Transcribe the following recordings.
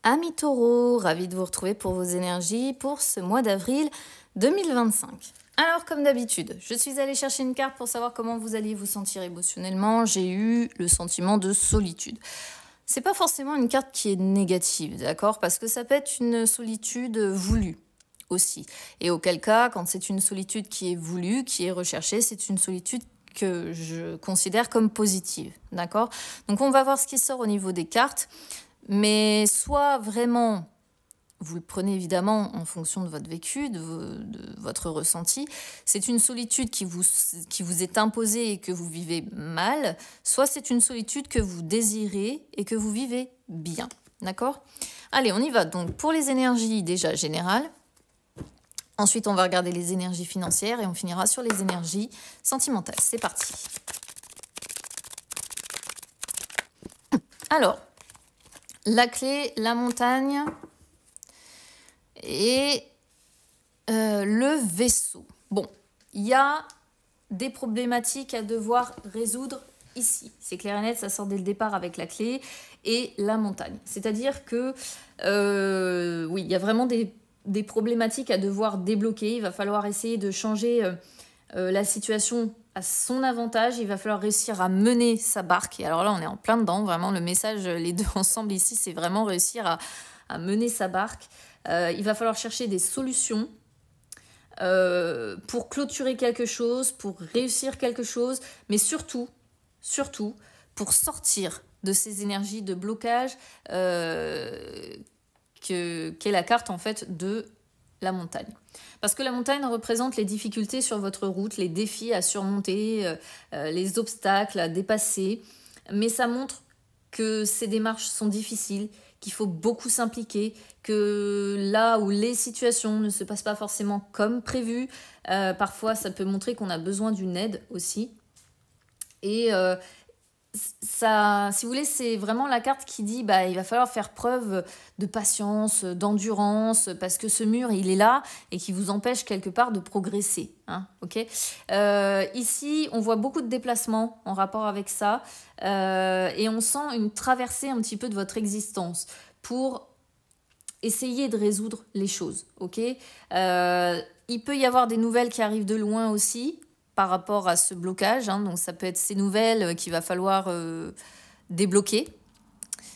Amis taureaux, ravi de vous retrouver pour vos énergies pour ce mois d'avril 2025. Alors comme d'habitude, je suis allée chercher une carte pour savoir comment vous alliez vous sentir émotionnellement. J'ai eu le sentiment de solitude. C'est pas forcément une carte qui est négative, d'accord? Parce que ça peut être une solitude voulue aussi. Et auquel cas, quand c'est une solitude qui est voulue, qui est recherchée, c'est une solitude que je considère comme positive, d'accord? Donc on va voir ce qui sort au niveau des cartes. Mais soit vraiment, vous le prenez évidemment en fonction de votre vécu, de votre ressenti, c'est une solitude qui vous est imposée et que vous vivez mal, soit c'est une solitude que vous désirez et que vous vivez bien. D'accord ? Allez, on y va. Donc pour les énergies déjà générales, ensuite on va regarder les énergies financières et on finira sur les énergies sentimentales. C'est parti. Alors, la clé, la montagne et le vaisseau. Bon, il y a des problématiques à devoir résoudre ici. C'est clair et net, ça sort dès le départ avec la clé et la montagne. C'est-à-dire que, oui, il y a vraiment des problématiques à devoir débloquer. Il va falloir essayer de changer la situation à son avantage, il va falloir réussir à mener sa barque. Et alors là, on est en plein dedans, vraiment, le message, les deux ensemble ici, c'est vraiment réussir à mener sa barque. Il va falloir chercher des solutions pour clôturer quelque chose, pour réussir quelque chose, mais surtout, pour sortir de ces énergies de blocage qu'est la carte, en fait, de la montagne. Parce que la montagne représente les difficultés sur votre route, les défis à surmonter, les obstacles à dépasser. Mais ça montre que ces démarches sont difficiles, qu'il faut beaucoup s'impliquer, que là où les situations ne se passent pas forcément comme prévu, parfois ça peut montrer qu'on a besoin d'une aide aussi. Et ça, si vous voulez, c'est vraiment la carte qui dit il va falloir faire preuve de patience, d'endurance, parce que ce mur, il est là et qui vous empêche quelque part de progresser. Hein, okay, ici, on voit beaucoup de déplacements en rapport avec ça et on sent une traversée un petit peu de votre existence pour essayer de résoudre les choses. Okay, il peut y avoir des nouvelles qui arrivent de loin aussi, par rapport à ce blocage, hein. Donc ça peut être ces nouvelles qu'il va falloir débloquer.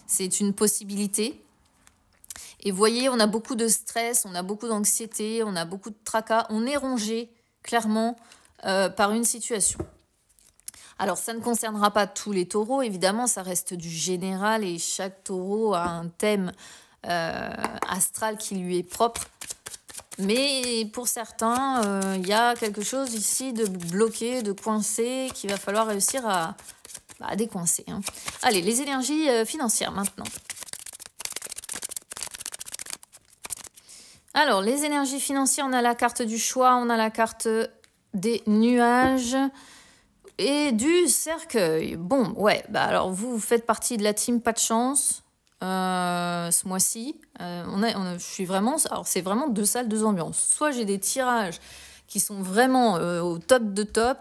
C'est une possibilité. Et vous voyez, on a beaucoup de stress, on a beaucoup d'anxiété, on a beaucoup de tracas. On est rongé, clairement, par une situation. Alors, ça ne concernera pas tous les taureaux, évidemment, ça reste du général et chaque taureau a un thème astral qui lui est propre. Mais pour certains, il y a quelque chose ici de bloqué, de coincé, qu'il va falloir réussir à décoincer. Hein. Allez, les énergies financières maintenant. Alors, les énergies financières, on a la carte du choix, on a la carte des nuages et du cercueil. Bon, ouais, alors vous faites partie de la team pas de chance. Ce mois-ci, je suis vraiment, alors c'est vraiment deux salles, deux ambiances. Soit j'ai des tirages qui sont vraiment au top de top,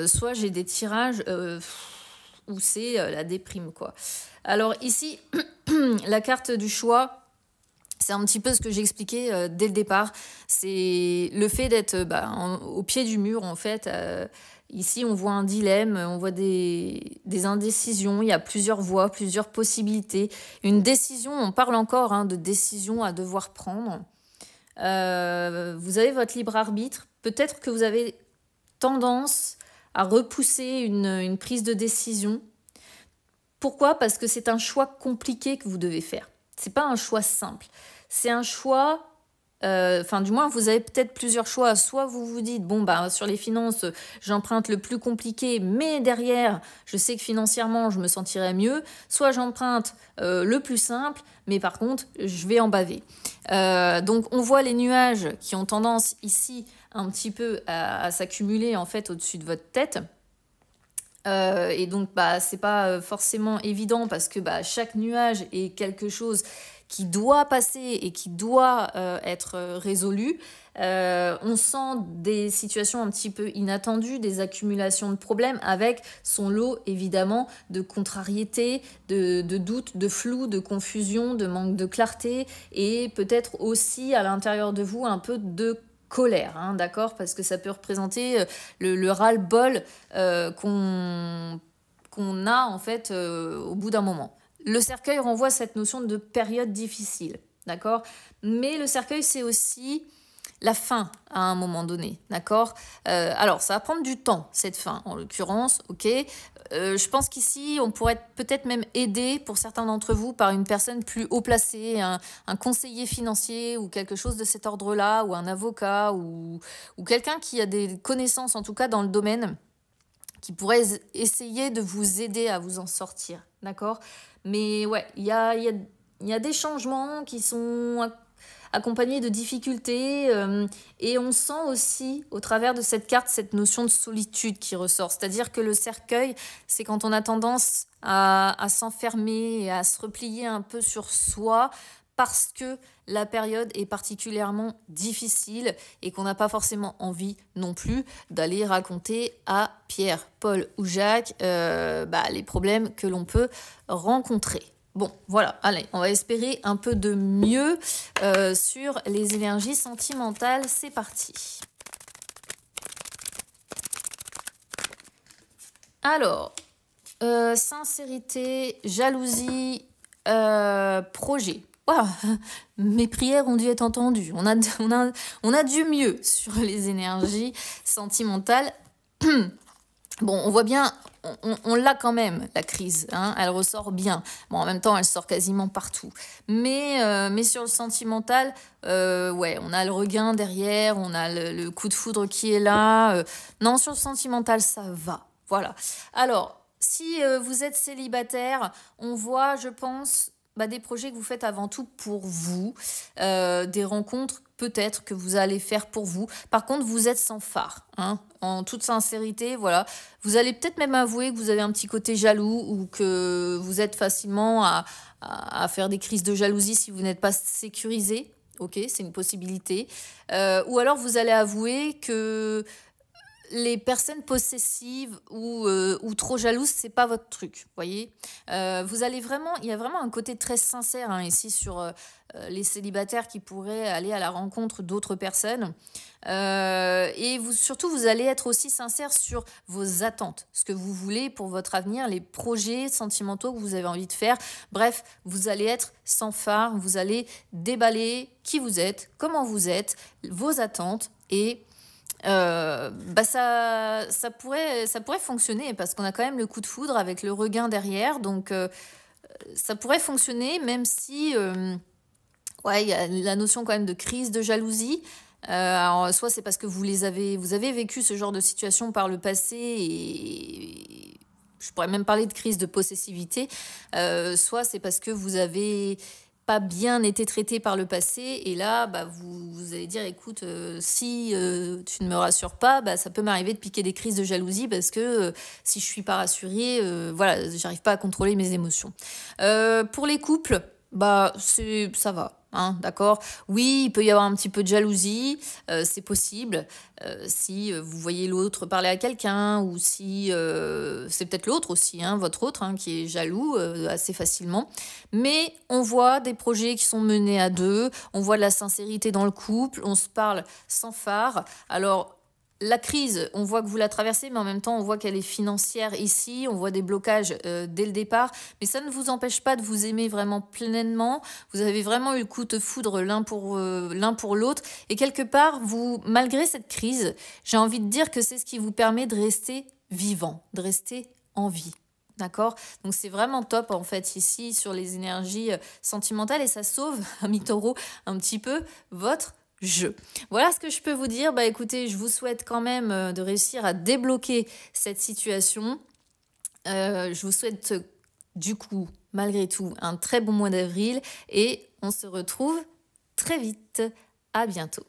soit j'ai des tirages où c'est la déprime, quoi. Alors ici, la carte du choix, c'est un petit peu ce que j'ai expliqué dès le départ. C'est le fait d'être au pied du mur, en fait. Ici, on voit un dilemme, on voit des indécisions, il y a plusieurs voies, plusieurs possibilités. Une décision, on parle encore de décision à devoir prendre. Vous avez votre libre arbitre. Peut-être que vous avez tendance à repousser une prise de décision. Pourquoi ? Parce que c'est un choix compliqué que vous devez faire. C'est pas un choix simple. C'est un choix... du moins, vous avez peut-être plusieurs choix. Soit vous vous dites, sur les finances, j'emprunte le plus compliqué, mais derrière, je sais que financièrement, je me sentirai mieux. Soit j'emprunte le plus simple, mais par contre, je vais en baver. Donc, on voit les nuages qui ont tendance ici un petit peu à s'accumuler en fait au-dessus de votre tête. Et donc, bah, c'est pas forcément évident parce que bah, chaque nuage est quelque chose qui doit passer et qui doit être résolu. On sent des situations un petit peu inattendues, des accumulations de problèmes avec son lot évidemment de contrariétés, de doutes, de flou, de confusion, de manque de clarté et peut-être aussi à l'intérieur de vous un peu de colère, hein, d'accord? Parce que ça peut représenter le ras-le-bol qu'on a en fait au bout d'un moment. Le cercueil renvoie cette notion de période difficile, d'accord? Mais le cercueil, c'est aussi la fin à un moment donné, d'accord? Alors, ça va prendre du temps, cette fin, en l'occurrence, ok? Je pense qu'ici, on pourrait être peut-être même aidé, pour certains d'entre vous, par une personne plus haut placée, un conseiller financier ou quelque chose de cet ordre-là, ou un avocat, ou quelqu'un qui a des connaissances, en tout cas, dans le domaine, qui pourrait essayer de vous aider à vous en sortir, d'accord? Mais ouais, il y a des changements qui sont accompagnés de difficultés et on sent aussi au travers de cette carte cette notion de solitude qui ressort. C'est-à-dire que le cercueil, c'est quand on a tendance à s'enfermer et à se replier un peu sur soi parce que la période est particulièrement difficile et qu'on n'a pas forcément envie non plus d'aller raconter à Pierre, Paul ou Jacques les problèmes que l'on peut rencontrer. Bon, voilà, allez, on va espérer un peu de mieux sur les énergies sentimentales. C'est parti. Alors, sincérité, jalousie, projet. Wow, mes prières ont dû être entendues. On a du mieux sur les énergies sentimentales. Bon, on voit bien, on l'a quand même, la crise, hein, elle ressort bien. Bon, en même temps, elle sort quasiment partout. Mais sur le sentimental, ouais, on a le regain derrière, on a le coup de foudre qui est là. Non, sur le sentimental, ça va. Voilà. Alors, si vous êtes célibataire, on voit, je pense, des projets que vous faites avant tout pour vous, des rencontres peut-être que vous allez faire pour vous. Par contre, vous êtes sans phare, hein, en toute sincérité, voilà. Vous allez peut-être même avouer que vous avez un petit côté jaloux ou que vous êtes facilement à faire des crises de jalousie si vous n'êtes pas sécurisé. Ok, c'est une possibilité. Ou alors vous allez avouer que les personnes possessives ou trop jalouses, c'est pas votre truc, voyez. Vous allez vraiment, il y a vraiment un côté très sincère hein, ici sur les célibataires qui pourraient aller à la rencontre d'autres personnes. Et surtout, vous allez être aussi sincère sur vos attentes, ce que vous voulez pour votre avenir, les projets sentimentaux que vous avez envie de faire. Bref, vous allez être sans phare, vous allez déballer qui vous êtes, comment vous êtes, vos attentes et ça pourrait fonctionner parce qu'on a quand même le coup de foudre avec le regain derrière. Donc, ça pourrait fonctionner même si ouais, il y a la notion quand même de crise de jalousie. Alors, soit c'est parce que vous avez vécu ce genre de situation par le passé et je pourrais même parler de crise de possessivité. Soit c'est parce que vous avez pas bien été traité par le passé et là vous allez dire écoute si tu ne me rassures pas ça peut m'arriver de piquer des crises de jalousie parce que si je suis pas rassurée voilà j'arrive pas à contrôler mes émotions. Pour les couples ça va. Hein, d'accord. Oui, il peut y avoir un petit peu de jalousie, c'est possible. Si vous voyez l'autre parler à quelqu'un ou si c'est peut-être l'autre aussi, hein, votre autre hein, qui est jaloux assez facilement. Mais on voit des projets qui sont menés à deux, on voit de la sincérité dans le couple, on se parle sans phare. Alors, la crise, on voit que vous la traversez, mais en même temps, on voit qu'elle est financière ici. On voit des blocages dès le départ. Mais ça ne vous empêche pas de vous aimer vraiment pleinement. Vous avez vraiment eu le coup de foudre l'un pour l'autre. Et quelque part, malgré cette crise, j'ai envie de dire que c'est ce qui vous permet de rester vivant, de rester en vie. D'accord? Donc c'est vraiment top en fait ici sur les énergies sentimentales et ça sauve, ami taureau, un petit peu votre jeu. Voilà ce que je peux vous dire. Écoutez, je vous souhaite quand même de réussir à débloquer cette situation. Je vous souhaite du coup, malgré tout, un très bon mois d'avril et on se retrouve très vite. À bientôt.